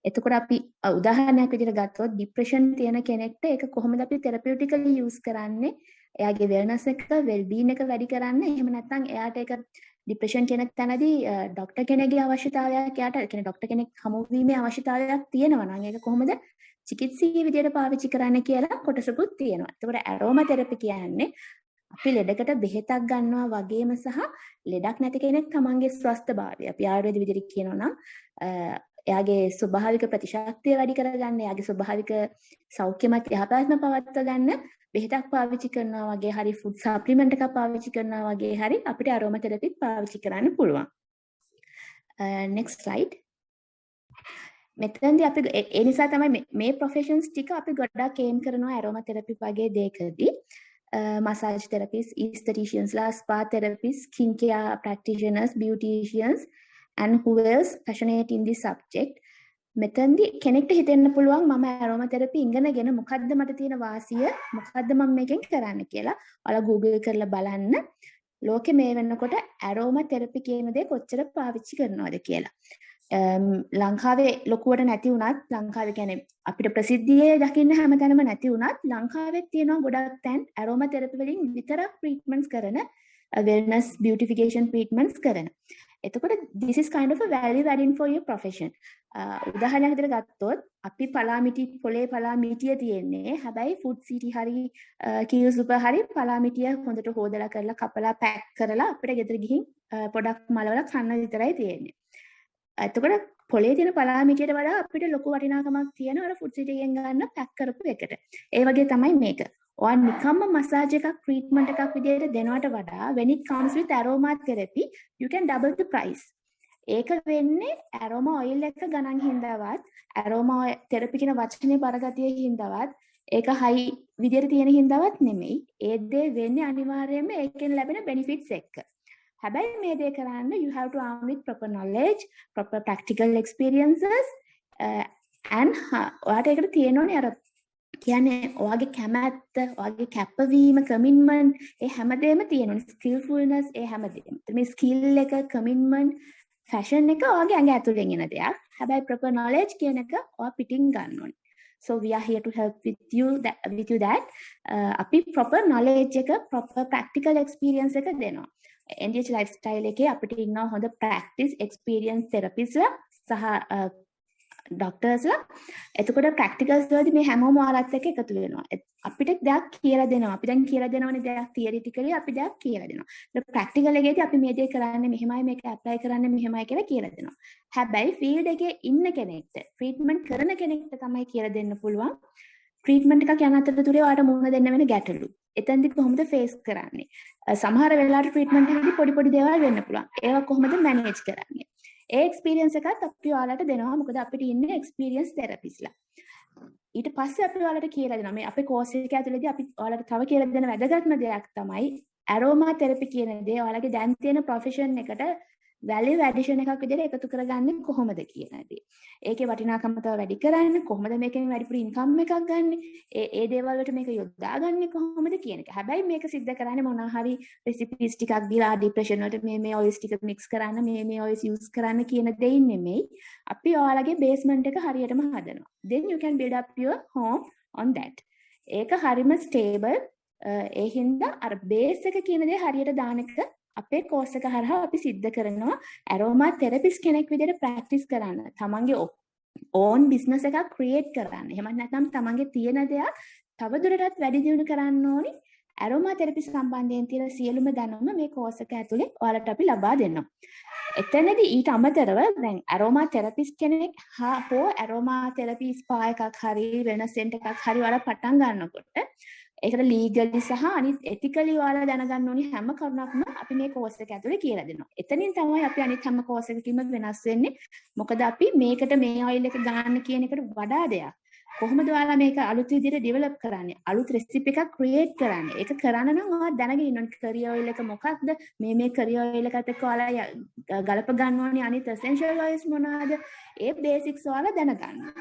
[SPEAKER 6] එතකොට අපි උදාහරණයක් විදිහට ගත්තොත් depression තියෙන කෙනෙක්ට ඒක කොහොමද අපි therapeutically use කරන්නේ? එයාගේ wellness එක, well-being එක වැඩි කරන්න. එහෙම නැත්නම් එයාට ඒක depression කියන තැනදී ડોක්ටර් කෙනෙක්ගේ අවශ්‍යතාවයක් එයාට කියන්නේ ડોක්ටර් කෙනෙක් හමු වීමේ අවශ්‍යතාවයක් තියෙනවා නම් ඒක කොහොමද චිකිත්සීය විදිහට පාවිච්චි කරන්න කියලා කොටසකුත් තියෙනවා. එතකොට aromatherapy කියන්නේ අපි ලෙඩකට බෙහෙතක් ගන්නවා වගේම සහ ලෙඩක් නැති කෙනෙක් තමන්ගේ ස්වස්ථභාවය අපි ආයුර්වේද විදිහට කියනවා නම් එයාගේ ස්වභාවික ප්‍රතිශක්තිය වැඩි කරගන්න, එයාගේ ස්වභාවික සෞඛ්‍යමත් යහපත්ම පවත්වා ගන්න බෙහෙතක් පාවිච්චි කරනවා වගේ හරි ෆුඩ් සප්ලිමන්ට් එකක් පාවිච්චි කරනවා වගේ හරි අපිට aromatherapy පාවිච්චි කරන්න පුළුවන්. next slide. මෙතනදී අපි ඒ නිසා තමයි මේ ප්‍රොෆෙෂන්ස් ටික අපි ගොඩක් aim කරනවා aromatherapy වගේ දෙයකදී. Massage therapists, aestheticians, spa therapists, skincare practitioners, beauticians, and who else passionate in this subject. මෙතනදී කෙනෙක්ට හිතෙන්න පුළුවන් මම aromatherapy ඉගෙනගෙන මොකද්ද මට තියෙන වාසිය, මොකද්ද මම මේකෙන් කරන්න කියලා. ඔයාලා Google කරලා බලන්න. ලෝකෙ මේ වෙනකොට aromatherapy කියන දේ කොච්චර පාවිච්චි කරනවද කියලා. ලංකාවේ ලොකුවට නැති වුණත් ලංකාවේ කියන්නේ අපිට ප්‍රසිද්ධියේ දකින්න හැමතැනම නැති වුණත් ලංකාවේ තියෙනවා ගොඩක් තැන් aromatherapy වලින් විතරක් treatments කරන wellness beautification treatments කරන. එතකොට this is kind of a value adding for your profession. උදාහරණයක් විදිහට ගත්තොත් අපි පොලේ පලාමිටිය තියෙන්නේ. හැබැයි food city හරි කිල් සුපර් හරි පලාමිටිය හොඳට හොදලා කරලා කපලා පැක් කරලා අපිට ගෙදර ගිහින් පොඩක් මලවලා කන්න විතරයි තියෙන්නේ. එතකොට පොලේ තියෙන පලාමිටියට වඩා අපිට ලොකු වටිනාකමක් තියෙනවා අර ෆුඩ් සිටි එකෙන් ගන්න පැක් කරපු එකට. ඒ වගේ තමයි මේක. ඔයා නිකම්ම මසාජ් එකක් ට්‍රීට්මන්ට් එකක් විදිහට දෙනවට වඩා when it comes with aromatherapy you can double the price. ඒක වෙන්නේ aroma oil එක ගණන් හින්දාවත් aromatherapy කියන වචනේ බරගතිය හින්දාවත් ඒක high විදිහට තියෙන හින්දාවත් නෙමෙයි. ඒ දේ වෙන්නේ අනිවාර්යයෙන්ම ඒකෙන් ලැබෙන benefits එක්ක. හැබැයි මේ දේ කරන්න you have to arm with proper knowledge, proper practical experiences and ඔයාට ඒකට තියෙනෝනේ අර කියන්නේ ඔයාගේ කැමැත්ත, ඔයාගේ කැපවීම, commitment ඒ හැමදේම තියෙනෝනේ. skillfulness ඒ හැමදේම. මේ skill එක, commitment, fashion එක ඔයාගේ ඇඟ ඇතුලෙන් එන දෙයක්. හැබැයි proper knowledge කියන එක ඔයා පිටින් ගන්න ඕනේ. So we are here to help with you that අපි proper knowledge එක, proper practical experience එක දෙනවා. NDH lifestyle එකේ අපිට ඉන්නවා හොඳ practice experience therapists ලා සහ doctors ලා. එතකොට practicals වලදී මේ හැමෝම ඔයාලත් එක්ක එකතු වෙනවා. අපිට දෙයක් කියලා දෙනවා. අපි දැන් කියලා දෙනවනේ දෙයක් theoretically අපි දෙයක් කියලා දෙනවා. ඒ practical එකේදී අපි මේ දේ කරන්නේ මෙහෙමයි, මේක apply කරන්නේ මෙහෙමයි කියලා කියලා දෙනවා. හැබැයි field එකේ ඉන්න කෙනෙක්ට treatment කරන කෙනෙක්ට තමයි කියලා දෙන්න පුළුවන් ට්‍රීට්මන්ට් එකක් යන අතරතුරේ ඔයාලට මුහුණ දෙන්න වෙන ගැටලු. එතෙන්දි කොහොමද ෆේස් කරන්නේ? සමහර වෙලාවට ට්‍රීට්මන්ට් එකේදී පොඩි පොඩි දේවල් වෙන්න පුළුවන්. ඒවා කොහොමද මැනේජ් කරන්නේ? ඒ එක්ස්පීරියන්ස් එකත් අපි ඔයාලට දෙනවා. මොකද අපිට ඉන්නේ එක්ස්පීරියන්ස් තෙරපිස්ලා. ඊට පස්සේ අපි ඔයාලට කියලා දෙනවා. මේ අපේ කෝස් එක ඇතුළේදී අපි ඔයාලට තව කියලා දෙන වැදගත්ම දෙයක් තමයි ඇරෝමා තෙරපි කියන දේ ඔයාලගේ දැන් තියෙන ප්‍රොෆෙෂන් එකට වැලියු ඇඩිෂන් එකක් විදිහට එකතු කරගන්නේ කොහොමද කියන දේ. ඒකේ වටිනාකම තව වැඩි කරන්න කොහොමද මේකෙන් වැඩිපුර ඉන්කම් එකක් ගන්න? ඒ දේවල් වලට මේක යොදාගන්නේ කොහොමද කියන එක. හැබැයි මේක සිද්ධ කරන්නේ මොනවා හරි රෙසිපීස් ටිකක් දීලා ડિප්‍රෙෂන් වලට මේ ඔයිල්ස් ටික මික්ස් කරන්න මේ ඔයිල්ස් යූස් කරන්න කියන දෙයින් නෙමෙයි. අපි ඔයාලගේ බේස්මන්ට් එක හරියටම හදනවා. Then you can build up your home on that. ඒක හරිම ස්ටේබල්. ඒ හින්දා අර බේස් එක කියන දේ හරියට දාන එක අපේ කෝස් එක හරහා අපි සිද්ධ කරනවා. ඇරෝමා තෙරපිස් කෙනෙක් විදිහට ප්‍රැක්ටිස් කරන්න. තමන්ගේ ඕන් බිස්නස් එකක් ක්‍රියේට් කරන්න. එහෙම නැත්නම් තමන්ගේ තියෙන දෙයක් තවදුරටත් වැඩි දියුණු කරන්න ඕනි. ඇරෝමා තෙරපි සම්බන්ධයෙන් තියෙන සියලුම දැනුම මේ කෝස් එක ඇතුලේ ඔයාලට අපි ලබා දෙනවා. එතනදී ඊට අමතරව දැන් ඇරෝමා තෙරපිස් කෙනෙක් හෝ ඇරෝමා තෙරපි ස්පා එකක් හරි වෙනස් සෙන්ටර් එකක් හරි ඔයාලා පටන් ගන්නකොට ඒකට ලීගලි සහ අනිත් එතිකලි ඔයාලා දැනගන්න ඕනි හැම කරුණක්ම අපි මේ කෝස් එක ඇතුලේ කියලා දෙනවා. එතනින් තමයි අපි අනිත් හැම කෝස් එකකින්ම වෙනස් වෙන්නේ. මොකද අපි මේකට මේ ඔයිල් එක ගන්න කියන එකට වඩා දෙයක්. කොහොමද ඔයාලා මේක අලුත් විදිහට ඩෙවලොප් කරන්නේ? අලුත් රෙසිපි එකක් ක්‍රියේට් කරන්නේ. ඒක කරන්න නම් ඔයා දැනගෙන ඉන්න ඕනේ කරිය ඔයිල් එක මොකක්ද? මේ කරිය ඔයිල් එකත් එක්ක ඔයාලා ගලප ගන්න ඕනේ අනිත් එසෙන්ෂල් ඔයිල්ස් මොනවාද? ඒ බේසික්ස් ඔයාලා දැනගන්න.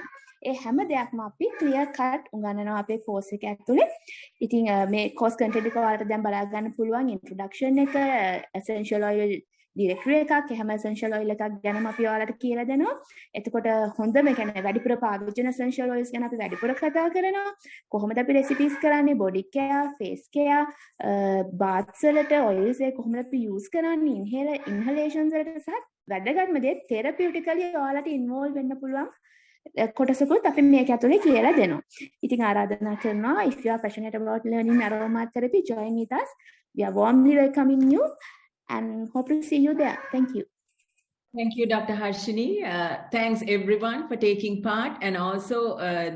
[SPEAKER 6] ඒ හැම දෙයක්ම අපි ක්ලියර් කට් උගන්වනවා අපේ කෝස් එක ඇතුලේ. ඉතින් මේ කෝස් කන්ටෙන්ට් එක ඔයාලට දැන් බලා ගන්න පුළුවන්. ඉන්ට්‍රොඩක්ෂන් එක, එසෙන්ෂල් ඔයිල් ඩිරෙක්ටරි එකක්, එහෙම එසෙන්ෂල් ඔයිල් එකක් ගැනම අපි ඔයාලට කියලා දෙනවා. එතකොට හොඳම කියන්නේ වැඩිපුර පාවිච්චි කරන එසෙන්ෂල් ඔයිල්ස් ගැන අපි වැඩිපුර කතා කරනවා. කොහොමද අපි රෙසිපීස් කරන්නේ, බොඩි කෙයා, ෆේස් කෙයා, බාත්ස් වලට ඔයිල්ස් එක කොහොමද අපි යූස් කරන්නේ, ඉන්හලේෂන්ස් වලට සහ වැදගත්ම දේ තෙරපියුටිකලි ඔයාලට ඉන්වෝල්ව් වෙන්න පුළුවන් කොටසකුත් අපි මේක ඇතුලේ කියලා දෙනවා. ඉතින් ආරාධනා කරනවා if you are passionate about learning aromatherapy, join with us. We are warmly welcoming you and hope to see you there. Thank you.
[SPEAKER 1] Thank you, Dr. Harshini. Thanks everyone for taking part and also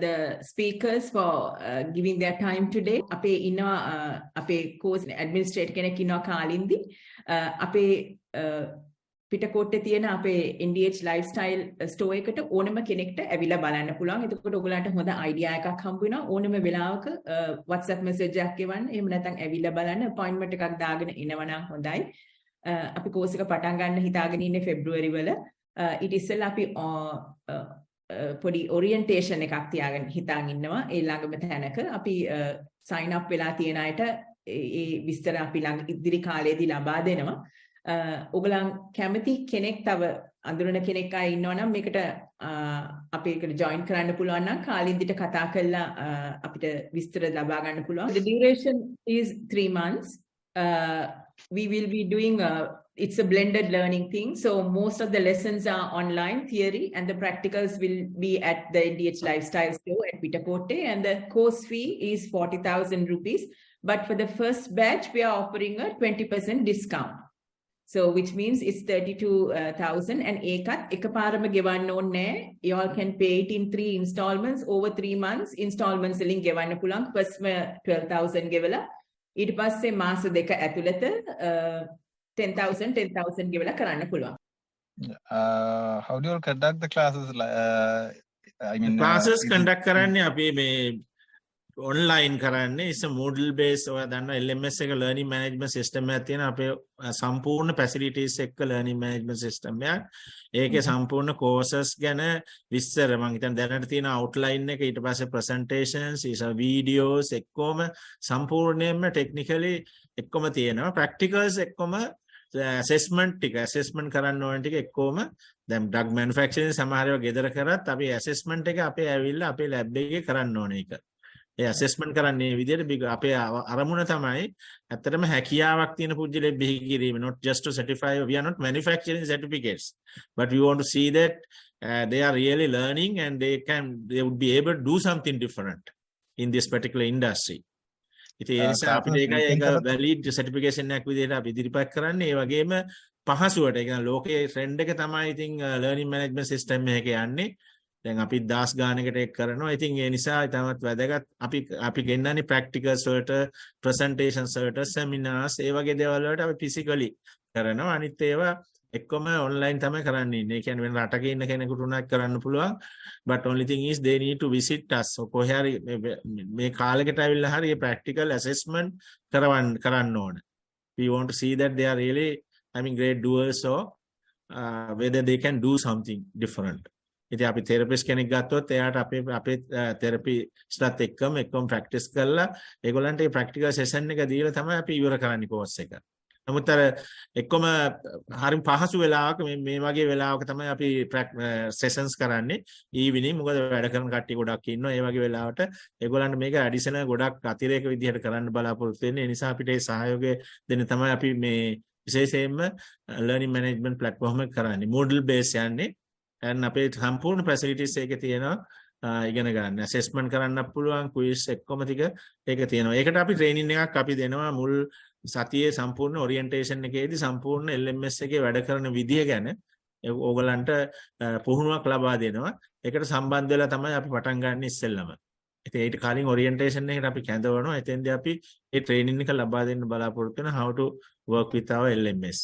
[SPEAKER 1] the speakers for giving their time today. Ape inna ape course administrator kenek inna kalindi ape පිටකොට්ටේ තියෙන අපේ NDH Lifestyle store එකට ඕනම කෙනෙක්ට ඇවිල්ලා බලන්න පුළුවන්. එතකොට ඔයගලන්ට හොඳ අයිඩියා එකක් හම්බ වෙනවා. ඕනම වෙලාවක WhatsApp message එකක් එවන්න. එහෙම නැත්නම් ඇවිල්ලා බලන්න appointment එකක් දාගෙන එනවනම් හොඳයි. අපි කෝස් එක පටන් ගන්න හිතාගෙන ඉන්නේ February වල. ඊට ඉස්සෙල්ලා අපි පොඩි orientation එකක් තියාගෙන හිතාගෙන ඉන්නවා. ඒ ළඟම තැනක අපි sign up වෙලා තියෙන අයට ඒ විස්තර අපි ළඟ ඉදිරි කාලයේදී ලබා දෙනවා. ඔගලන් කැමති කෙනෙක් තව අඳුරන කෙනෙක් අය ඉන්නවනම් මේකට අපේකට join කරන්න පුළුවන් නම් කාලින්දිට කතා කරලා අපිට විස්තර ලබා ගන්න පුළුවන්. The duration is 3 months. We will be doing it's a blended learning thing, so most of the lessons are online theory and the practicals will be at the NDH Lifestyle store at Pitakotte, and the course fee is 40,000 rupees, but for the first batch we are offering a 20% discount. So which means it's 32,000 and ඒකත් එකපාරම ගෙවන්න ඕනේ නැහැ. You all can pay it in 3 installments over 3 months. Installments වලින් ගෙවන්න පුළුවන්. first 12,000 ගෙවලා ඊට පස්සේ මාස දෙක ඇතුළත 10,000 ගෙවලා කරන්න පුළුවන්.
[SPEAKER 7] How do you conduct the classes? I mean
[SPEAKER 2] classes conduct කරන්නේ අපි මේ online කරන්නේ is a Moodle based ඔය දන්න LMS එක learning management system එකක් තියෙන අපේ සම්පූර්ණ facilities එක්ක learning management system එකක්. ඒකේ සම්පූර්ණ courses ගැන විස්තර මම හිතන්නේ දැනට තියෙන outline එක ඊට පස්සේ presentations videos එක්කම සම්පූර්ණයෙන්ම technically එක්කම තියෙනවා. practicals එක්කම assessment කරන්න ඕන ටික එක්කම දැන් drug manufacturing සමහරව ගෙදර කරත් අපි assessment එක අපේ ඇවිල්ලා අපේ lab එකේ කරන්න ඕන එක. ඒ assessment කරන්නේ විදිහට අපේ අරමුණ තමයි ඇත්තටම හැකියාවක් තියෙන පුද්ගලෙක් බිහි කිරීම, not just to certify. We are not manufacturing certificates, but we want to see that they are really learning and they would be able to do something different in this particular industry. ඉතින් ඒ නිසා අපිට ඒක valid certification එකක් විදිහට අපි ඉදිරිපත් කරන්නේ. ඒ වගේම පහසුවට ඒ කියන්නේ ලෝකයේ trend එක තමයි ඉතින් learning management system එකක යන්නේ. දැන් අපි 10 ගානකට එක් කරනවා. ඉතින් ඒ නිසා තමත් වැදගත් අපි ගෙන්නන්නේ practicals වලට, presentations වලට, seminars ඒ වගේ දේවල් වලට අපි physically කරනවා. අනිත් ඒවා එක්කම online තමයි කරන්න ඉන්නේ. ඒ කියන්නේ වෙන රටක ඉන්න කෙනෙකුට උනත් කරන්න පුළුවන්. But only thing is they need to visit us. කොහේ හරි මේ කාලෙකට ඇවිල්ලා හරි මේ practical assessment කරන්න ඕන. We want to see that they are really great doers or whether they can do something different. ඉතින් අපි therapist කෙනෙක් ගත්තොත් එයාට අපේ therapistත් එක්කම practice කරලා ඒගොල්ලන්ට මේ practical session එක දීලා තමයි අපි ඉවර කරන්නේ course එක. නමුත් අර එක්කම හරිම පහසු වෙලාවක මේ වගේ වෙලාවක තමයි අපි sessions කරන්නේ evening. මොකද වැඩ කරන කට්ටිය ගොඩක් ඉන්නවා. ඒ වගේ වෙලාවට ඒගොල්ලන්ට මේක additional ගොඩක් අතිරේක විදිහට කරන්න බලාපොරොත්තු වෙන්නේ. ඒ නිසා අපිට ඒ සහයෝගය දෙන්න තමයි අපි මේ විශේෂයෙන්ම learning management platform එක කරන්නේ. Moodle base යන්නේ. and අපේ සම්පූර්ණ facilities එකේ තියෙනවා ඉගෙන ගන්න. assessment කරන්නත් පුළුවන්, quiz එක්කම ටික ඒක තියෙනවා. ඒකට අපි training එකක් අපි දෙනවා මුල් සතියේ සම්පූර්ණ orientation එකේදී සම්පූර්ණ LMS එකේ වැඩ කරන විදිය ගැන ඕගලන්ට පුහුණුවක් ලබා දෙනවා. ඒකට සම්බන්ධ වෙලා තමයි අපි පටන් ගන්න ඉස්සෙල්ලම. ඉතින් ඊට කලින් orientation එකට අපි කැඳවනවා. එතෙන්දී අපි මේ training එක ලබා දෙන්න බලාපොරොත්තු වෙන how to work with our LMS.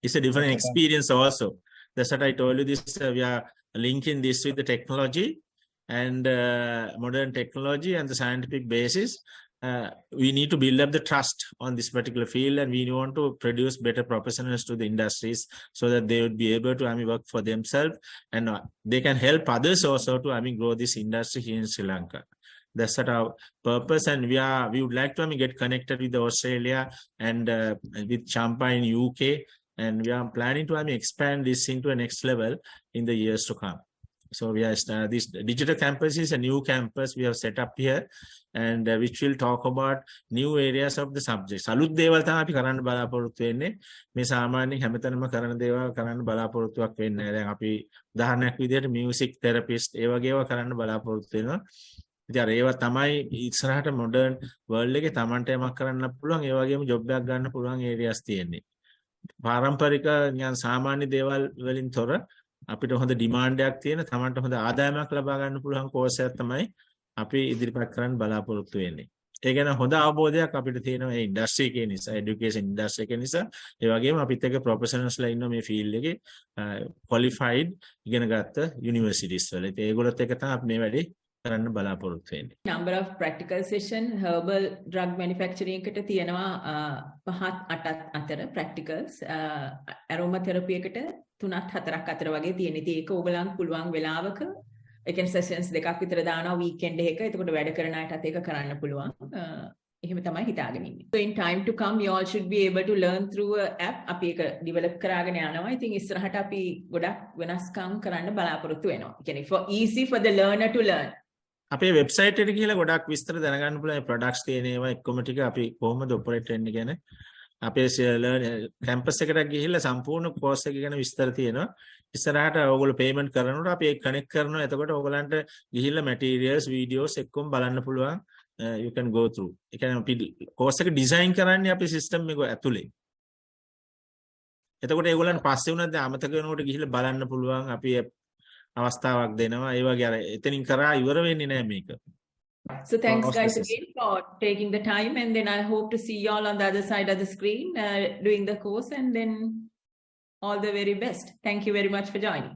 [SPEAKER 2] It's a different experience also. That's what I told you. This we are linking this with the technology and modern technology and the scientific basis. We need to build up the trust on this particular field, and we want to produce better professionals to the industries so that they would be able to work for themselves, and they can help others also to grow this industry here in Sri Lanka. That's what our purpose, and we would like to get connected with Australia and with Champa in UK, and we are planning to expand this into a next level in the years to come. So we are this digital campus is a new campus we have set up here, and which will talk about new areas of the subjects. අලුත් දේවල් තමයි අපි කරන්න බලාපොරොත්තු වෙන්නේ. මේ සාමාන්‍යයෙන් හැමතැනම කරන දේවල් කරන්න බලාපොරොත්තුවක් වෙන්නේ නැහැ. දැන් අපි උදාහරණයක් විදිහට music therapist ඒ වගේ ඒවා කරන්න බලාපොරොත්තු වෙනවා. ඉතින් අර ඒවා තමයි ඉස්සරහට modern world එකේ Tamanට යමක් කරන්න පුළුවන්. ඒ වගේම job එකක් ගන්න පුළුවන් areas තියෙන්නේ. පාරම්පරික ඥාන සාමාන්‍ය දේවල් වලින් තොර අපිට හොඳ ඩිමාන්ඩ් එකක් තියෙන තමන්ට හොඳ ආදායමක් ලබා ගන්න පුළුවන් කෝස් එකක් තමයි අපි ඉදිරිපත් කරන්න බලාපොරොත්තු වෙන්නේ. ඒ ගැන හොඳ අවබෝධයක් අපිට තියෙනවා මේ ඉන්ඩස්ට්‍රි එකේ නිසා, এডুকেෂන් ඉන්ඩස්ට්‍රි එකේ නිසා. ඒ වගේම අපිත් එක්ක ප්‍රොෆෙෂනල්ස්ලා ඉන්නවා මේ ෆීල්ඩ් එකේ ක්වොලිෆයිඩ් ඉගෙනගත්ත යුනිවර්සිටිස් වල. ඉතින් ඒගොල්ලොත් එක්ක තමයි අපි මේ වැඩේ කරන්න බලාපොරොත්තු වෙන්නේ.
[SPEAKER 1] Number of practical session herbal drug manufacturing එකට තියෙනවා 5-8 අතර practicals, aromatherapy එකට 3-4 අතර වගේ තියෙන. ඉතින් ඒක ඕගලන් පුළුවන් වෙලාවක ඒ කියන්නේ sessions දෙකක් විතර දානවා weekend එකක. එතකොට වැඩ කරන අයටත් ඒක කරන්න පුළුවන්. එහෙම තමයි හිතාගෙන ඉන්නේ. So in time to come you all should be able to learn through a app. අපි ඒක develop කරාගෙන යනවා. ඉතින් ඉස්සරහට අපි ගොඩක් වෙනස්කම් කරන්න බලාපොරොත්තු වෙනවා. ඒ කියන්නේ for easy for the learner to learn.
[SPEAKER 2] අපේ වෙබ්සයිට් එකට ගිහලා ගොඩක් විස්තර දැනගන්න පුළුවන්. මේ ප්‍රොඩක්ට්ස් තියෙන ඒවා එක්කම ටික අපි කොහොමද ඔපරේට් වෙන්නේ ගැන අපේ කැම්පස් එකට ගිහිල්ලා සම්පූර්ණ කෝස් එක ගැන විස්තර තියෙනවා. ඉස්සරහට ඕගොල්ලෝ පේමන්ට් කරනකොට අපි ඒක කනෙක්ට් කරනවා. එතකොට ඕගලන්ට ගිහිල්ලා මැටීරියල්ස් වීඩියෝස් එක්කම බලන්න පුළුවන්. You can go through. ඒ කියන්නේ අපි කෝස් එක ඩිසයින් කරන්නේ අපි සිස්ටම් එක ඇතුලේ. එතකොට ඒගොල්ලන් පස්සේ වුණත් දැන් අමතක වෙනකොට ගිහිල්ලා බලන්න පුළුවන්. අපි අවස්ථාවක් දෙනවා. ඒ වගේ අර එතනින් කරා ඉවර වෙන්නේ නැහැ මේක.
[SPEAKER 1] So thanks guys again for taking the time, and then I hope to see you all on the other side of the screen doing the course, and then all the very best. Thank you very much for joining.